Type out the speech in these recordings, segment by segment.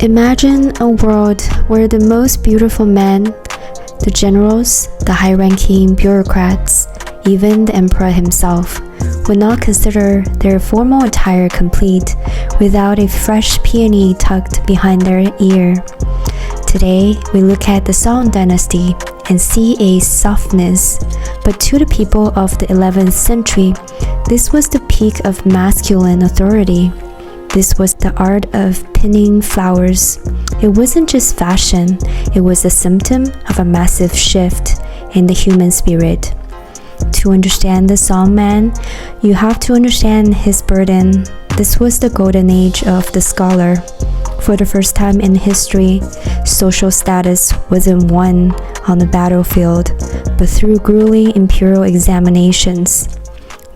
Imagine a world where the most beautiful men, the generals, the high-ranking bureaucrats, even the emperor himself, would not consider their formal attire complete without a fresh peony tucked behind their ear. Today, we look at the Song Dynasty and see a softness, but to the people of the 11th century, this was the peak of masculine authority. This was the art of pinning flowers. It wasn't just fashion, it was a symptom of a massive shift in the human spirit. To understand the song man, you have to understand his burden. This was the golden age of the scholar. For the first time in history, social status wasn't won on the battlefield, but through grueling imperial examinations.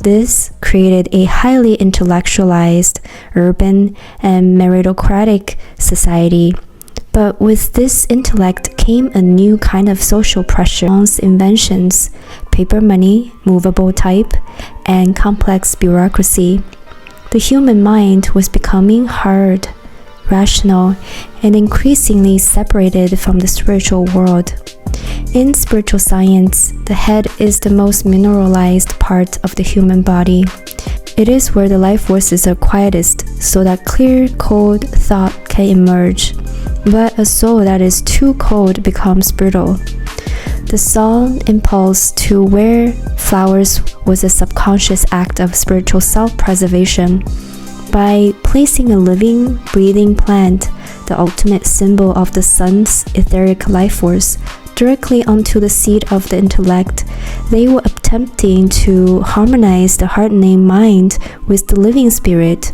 This created a highly intellectualized, urban, and meritocratic society. But with this intellect came a new kind of social pressure. Inventions, paper money, movable type, and complex bureaucracy. The human mind was becoming hard, rational, and increasingly separated from the spiritual world. In spiritual science, the head is the most mineralized part of the human body. It is where the life forces are quietest, so that clear, cold thought can emerge. But a soul that is too cold becomes brittle. The song impulse to wear flowers was a subconscious act of spiritual self-preservation. By placing a living, breathing plant, the ultimate symbol of the sun's etheric life force, directly onto the seat of the intellect, they were attempting to harmonize the hardening mind with the living spirit.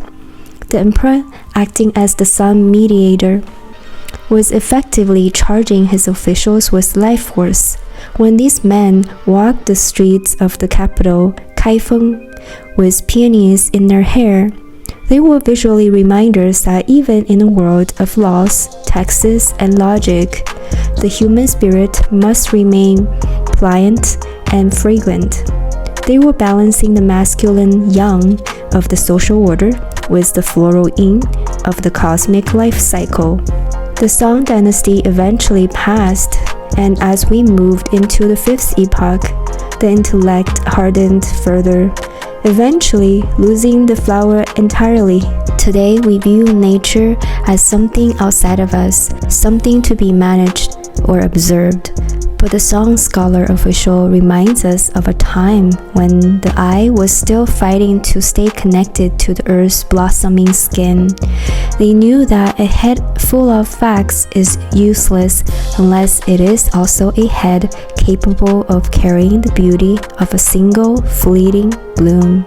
The emperor, acting as the sun mediator, was effectively charging his officials with life force. When these men walked the streets of the capital, Kaifeng, with peonies in their hair, they were visually reminders that even in a world of laws, taxes, and logic, the human spirit must remain pliant and fragrant. They were balancing the masculine yang of the social order with the floral yin of the cosmic life cycle. The Song Dynasty eventually passed, and as we moved into the 5th epoch, the intellect hardened further, eventually losing the flower entirely. Today, we view nature as something outside of us, something to be managed or observed. But the song scholar official reminds us of a time when the eye was still fighting to stay connected to the earth's blossoming skin. They knew that a head full of facts is useless unless it is also a head capable of carrying the beauty of a single fleeting bloom.